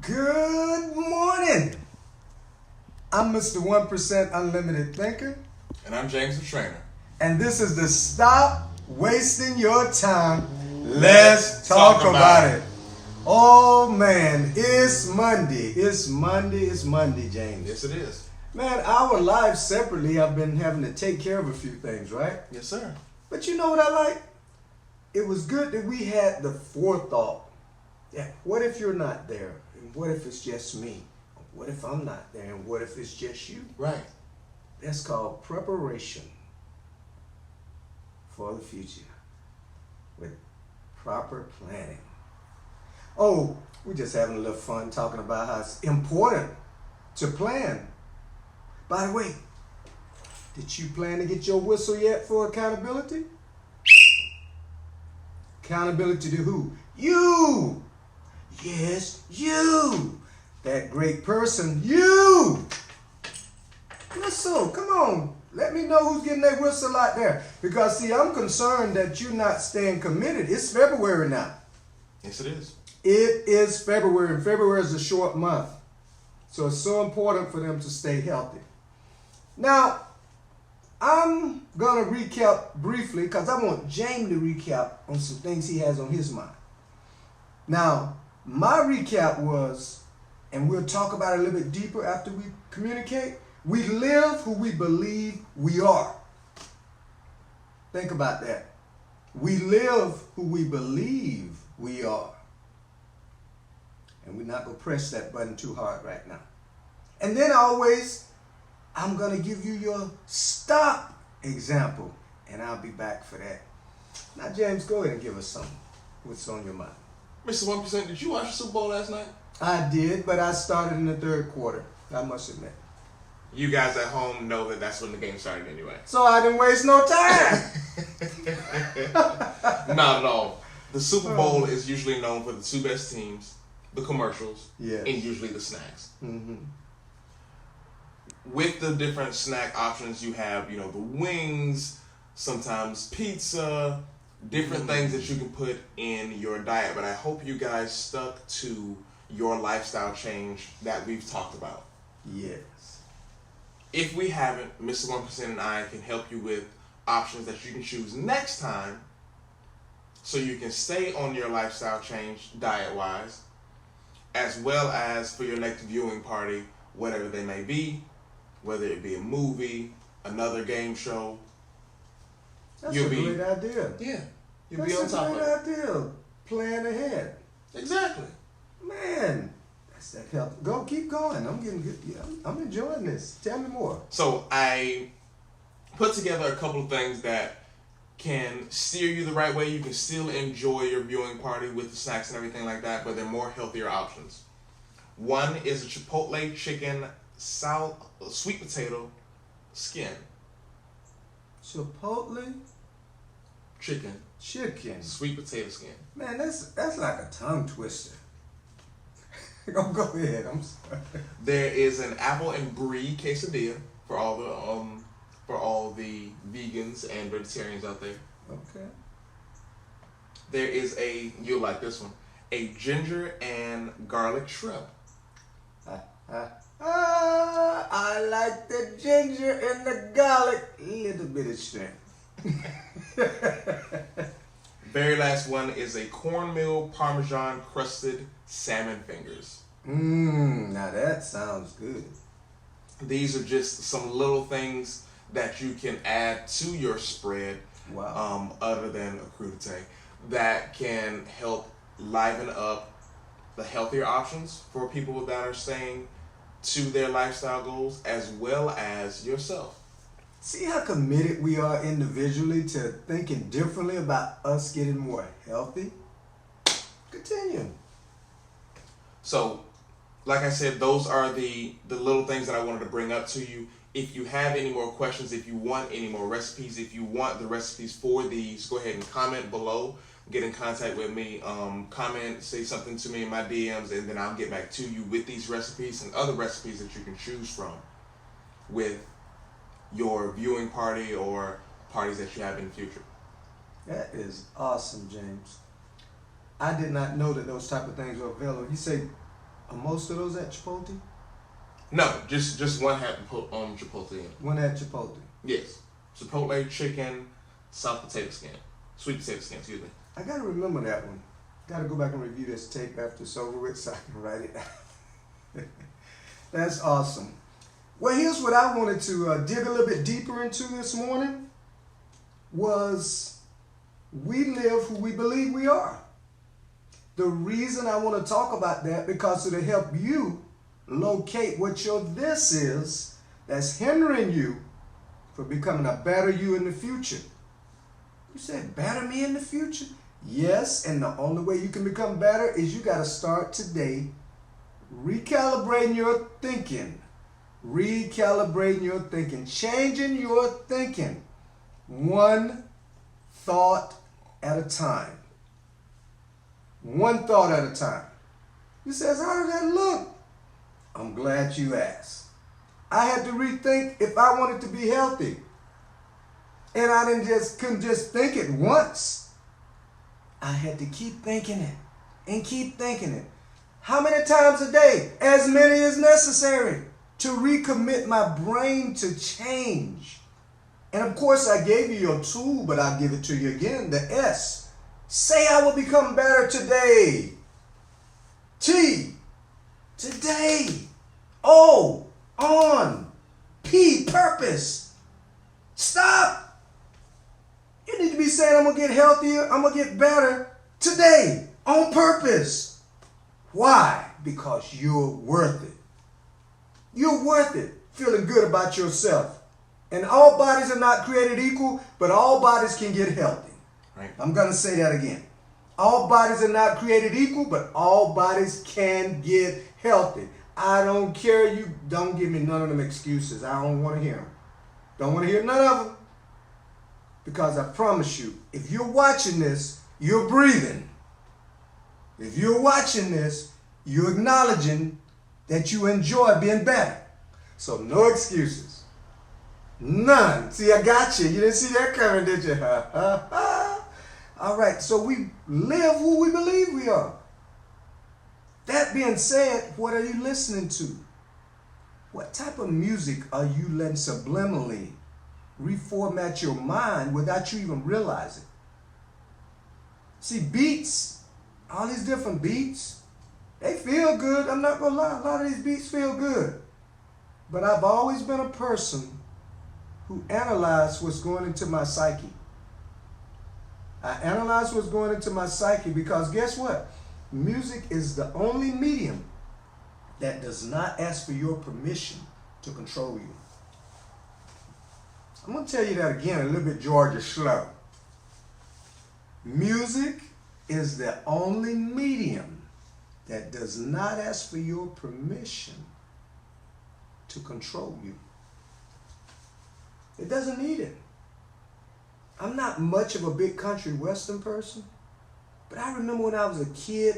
Good morning. I'm Mr. 1% Unlimited Thinker. And I'm James the Trainer. And this is the Stop Wasting Your Time. Let's talk about it. Oh man, it's Monday. It's Monday, James. Yes, it is. Man, our lives separately have been having to take care of a few things, right? Yes, sir. But you know what I like? It was good that we had the forethought. Yeah, what if you're not there? And what if it's just me? What if I'm not there? And what if it's just you? Right. That's called preparation for the future with proper planning. Oh, we're just having a little fun talking about how it's important to plan. By the way, did you plan to get your whistle yet for accountability? Accountability to who? You! Yes, you! That great person, you! Whistle, come on. Let me know who's getting that whistle out there. Because, see, I'm concerned that you're not staying committed. It's February now. Yes, it is. It is February, and February is a short month. So it's so important for them to stay healthy. Now, I'm going to recap briefly because I want James to recap on some things he has on his mind. Now, my recap was, and we'll talk about it a little bit deeper after we communicate, we live who we believe we are. Think about that. We live who we believe we are. And we're not going to press that button too hard right now. And then I'm going to give you your stop example. And I'll be back for that. Now, James, go ahead and give us something. What's on your mind? Mr. 1%, did you watch the Super Bowl last night? I did, but I started in the third quarter. I must admit. You guys at home know that that's when the game started anyway. So I didn't waste no time. Not at all. The Super Bowl is usually known for the two best teams, the commercials, Yes. and usually the snacks. Mm-hmm. With the different snack options, you have, the wings, sometimes pizza, different things that you can put in your diet. But I hope you guys stuck to your lifestyle change that we've talked about. Yes. If we haven't, Mr. 1% and I can help you with options that you can choose next time so you can stay on your lifestyle change diet-wise, as well as for your next viewing party, whatever they may be, whether it be a movie, another game show. That's a great idea. Yeah. You'll be on top of it. That's a great idea. Plan ahead. Exactly. Man, that's that help. Go, keep going. I'm getting good. Yeah, I'm enjoying this. Tell me more. So I put together a couple of things that can steer you the right way. You can still enjoy your viewing party with the snacks and everything like that, but they're more healthier options. One is a Chipotle chicken sweet potato skin. Chipotle Chicken sweet potato skin. Man, that's like a tongue twister. Go ahead. I'm sorry. There is an apple and brie quesadilla for all the vegans and vegetarians out there. Okay. There is you'll like this one, a ginger and garlic shrimp. I like the ginger and the garlic. Little bit of strength. Very last one is a cornmeal parmesan crusted salmon fingers. Now that sounds good. These are just some little things that you can add to your spread. Wow. Other than a crudité, that can help liven up the healthier options for people that are staying to their lifestyle goals, as well as yourself. See how committed we are individually to thinking differently about us getting more healthy? Continue. So, like I said, those are the little things that I wanted to bring up to you. If you have any more questions, if you want any more recipes, if you want the recipes for these, go ahead and comment below. Get in contact with me. Comment, say something to me in my DMs, and then I'll get back to you with these recipes and other recipes that you can choose from with your viewing party or parties that you have in the future. That is awesome, James. I did not know that those type of things were available. You say Are most of those at Chipotle? No, just one had Chipotle in it. One at Chipotle. Yes. Chipotle chicken, soft potato skin. Sweet potato skin, excuse me. I gotta remember that one. Gotta go back and review this tape after it's over with so I can write it down. That's awesome. Well, here's what I wanted to dig a little bit deeper into this morning was we live who we believe we are. The reason I want to talk about that because it'll help you locate what your this is that's hindering you from becoming a better you in the future. You said better me in the future? Yes, and the only way you can become better is you got to start today recalibrating your thinking. Recalibrating your thinking. Changing your thinking. One thought at a time. One thought at a time. You says, how does that look? I'm glad you asked. I had to rethink if I wanted to be healthy. And I couldn't just think it once. I had to keep thinking it and keep thinking it. How many times a day? As many as necessary to recommit my brain to change. And of course, I gave you your tool, but I'll give it to you again. The S. Say I will become better today. T. Today. O. On. P. Purpose. Stop. You need to be saying, I'm going to get healthier, I'm going to get better today, on purpose. Why? Because you're worth it. You're worth it, feeling good about yourself. And all bodies are not created equal, but all bodies can get healthy. Right. I'm going to say that again. All bodies are not created equal, but all bodies can get healthy. I don't care. You don't give me none of them excuses. I don't want to hear them. Don't want to hear none of them. Because I promise you, if you're watching this, you're breathing. If you're watching this, you're acknowledging that you enjoy being better. So no excuses. None. See, I got you. You didn't see that coming, did you? All right, so we live who we believe we are. That being said, what are you listening to? What type of music are you letting subliminally reformat your mind without you even realizing? See, beats, all these different beats, they feel good. I'm not going to lie. A lot of these beats feel good. But I've always been a person who analyzed what's going into my psyche. I analyze what's going into my psyche because guess what? Music is the only medium that does not ask for your permission to control you. I'm going to tell you that again a little bit Georgia slow. Music is the only medium that does not ask for your permission to control you. It doesn't need it. I'm not much of a big country western person, but I remember when I was a kid,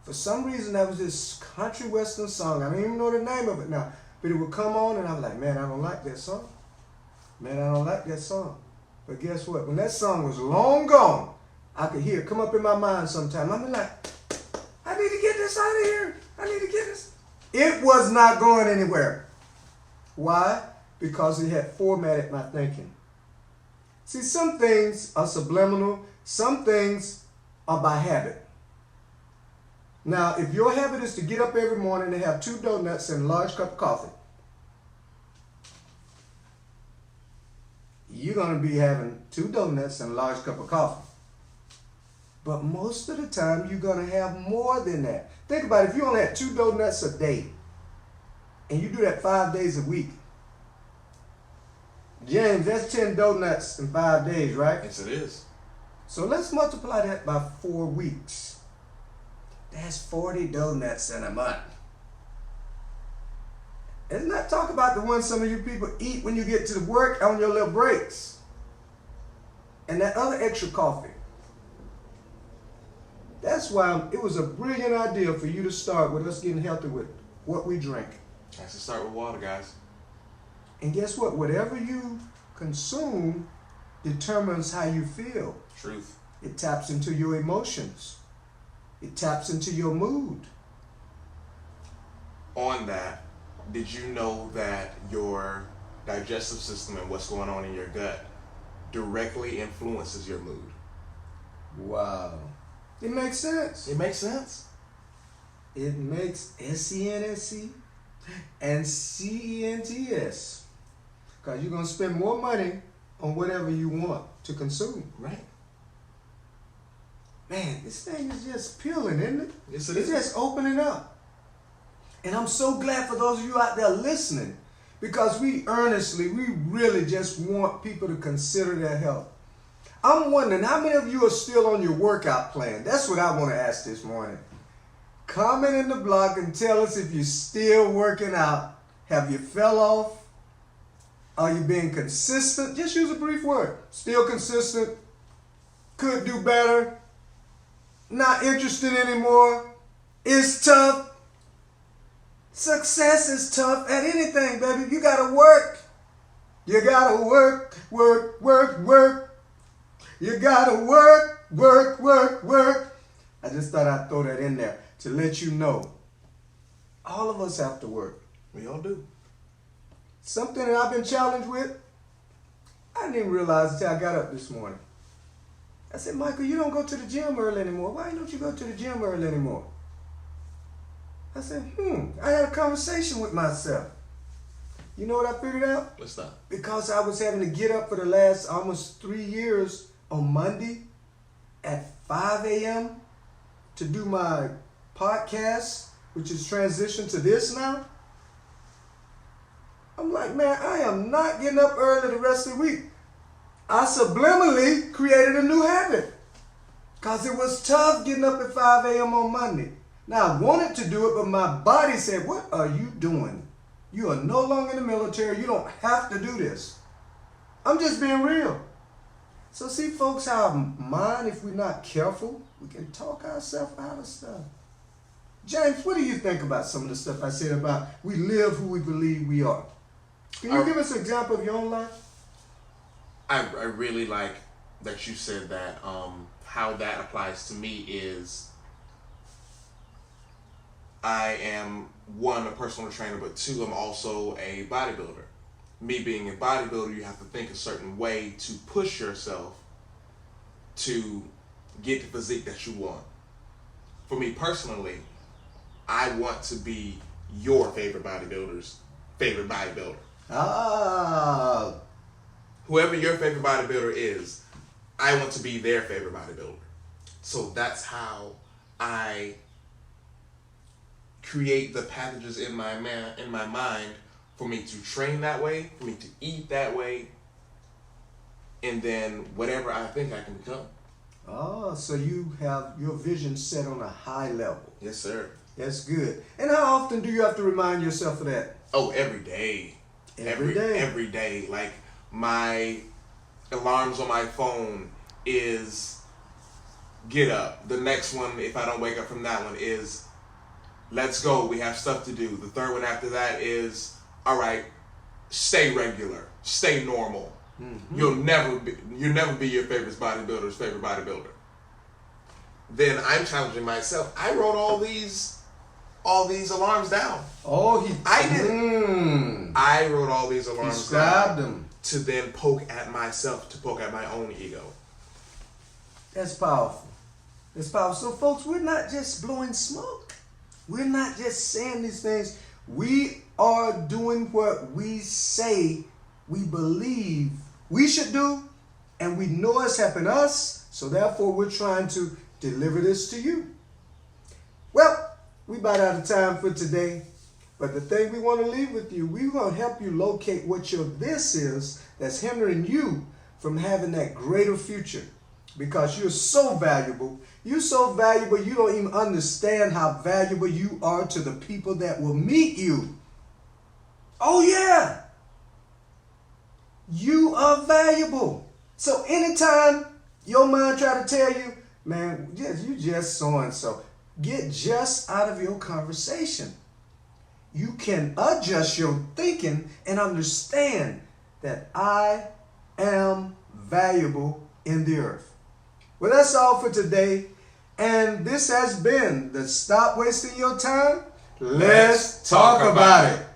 for some reason there was this country western song. I don't even know the name of it now, but it would come on and I was like, man, I don't like that song. Man, I don't like that song. But guess what? When that song was long gone, I could hear it come up in my mind sometime. I'm like, I need to get this out of here. I need to get this. It was not going anywhere. Why? Because it had formatted my thinking. See, some things are subliminal. Some things are by habit. Now, if your habit is to get up every morning and have 2 donuts and a large cup of coffee, you're going to be having 2 donuts and a large cup of coffee. But most of the time, you're going to have more than that. Think about it. If you only had 2 donuts a day, and you do that 5 days a week, James, that's 10 donuts in 5 days, right? Yes, it is. So let's multiply that by 4 weeks. That's 40 donuts in a month. Let's not talk about the ones some of you people eat when you get to the work on your little breaks. And that other extra coffee. That's why it was a brilliant idea for you to start with us getting healthy with what we drink. Has to start with water, guys. And guess what? Whatever you consume determines how you feel. Truth. It taps into your emotions. It taps into your mood. on that, did you know that your digestive system and what's going on in your gut directly influences your mood? Wow. It makes sense. It makes sense. It makes SENSE and CENTS. Because you're going to spend more money on whatever you want to consume. Right. Man, this thing is just peeling, isn't it? Yes, it It's is. just opening up. And I'm so glad for those of you out there listening, because we really just want people to consider their health. I'm wondering, how many of you are still on your workout plan? That's what I want to ask this morning. Comment in the blog and tell us if you're still working out. Have you fell off? Are you being consistent? Just use a brief word. Still consistent. Could do better. Not interested anymore. It's tough. Success is tough at anything, baby. You gotta work. You gotta work. You gotta work. I just thought I'd throw that in there to let you know. All of us have to work. We all do. Something that I've been challenged with, I didn't even realize until I got up this morning. I said, Michael, you don't go to the gym early anymore. Why don't you go to the gym early anymore? I said, I had a conversation with myself. You know what I figured out? What's that? Because I was having to get up for the last almost 3 years on Monday at 5 a.m. to do my podcast, which is transitioned to this now. I'm like, man, I am not getting up early the rest of the week. I subliminally created a new habit because it was tough getting up at 5 a.m. on Monday. Now, I wanted to do it, but my body said, what are you doing? You are no longer in the military. You don't have to do this. I'm just being real. So see, folks, how mind, if we're not careful, we can talk ourselves out of stuff. James, what do you think about some of the stuff I said about we live who we believe we are? Can you give us an example of your own life? I really like that you said that. How that applies to me is I am, one, a personal trainer, but two, I'm also a bodybuilder. Me being a bodybuilder, you have to think a certain way to push yourself to get the physique that you want. For me personally, I want to be your favorite bodybuilder's favorite bodybuilder. Ah. Whoever your favorite bodybuilder is, I want to be their favorite bodybuilder. So that's how I create the passages in my mind for me to train that way, for me to eat that way, and then whatever I think I can become. Oh, so you have your vision set on a high level. Yes, sir. That's good. And how often do you have to remind yourself of that? Oh, every day. Every day. Every day. Like, my alarms on my phone is get up. The next one, if I don't wake up from that one, is let's go. We have stuff to do. The third one after that is, all right, stay regular, stay normal. Mm-hmm. You'll never be your favorite bodybuilder's favorite bodybuilder. Then I'm challenging myself. I wrote all these alarms down. Oh, I did. I wrote all these alarms described down them to then poke at myself, to poke at my own ego. That's powerful. That's powerful. So, folks, we're not just blowing smoke. We're not just saying these things. We are doing what we say we believe we should do, and we know it's happened to us, so therefore we're trying to deliver this to you. Well, we about out of time for today, but the thing we want to leave with you, we're going to help you locate what your this is that's hindering you from having that greater future, because you're so valuable. You're so valuable, you don't even understand how valuable you are to the people that will meet you. Oh, yeah. You are valuable. So anytime your mind try to tell you, man, you just so-and-so, get just out of your conversation. You can adjust your thinking and understand that I am valuable in the earth. Well, that's all for today. And this has been the Stop Wasting Your Time Let's talk about it.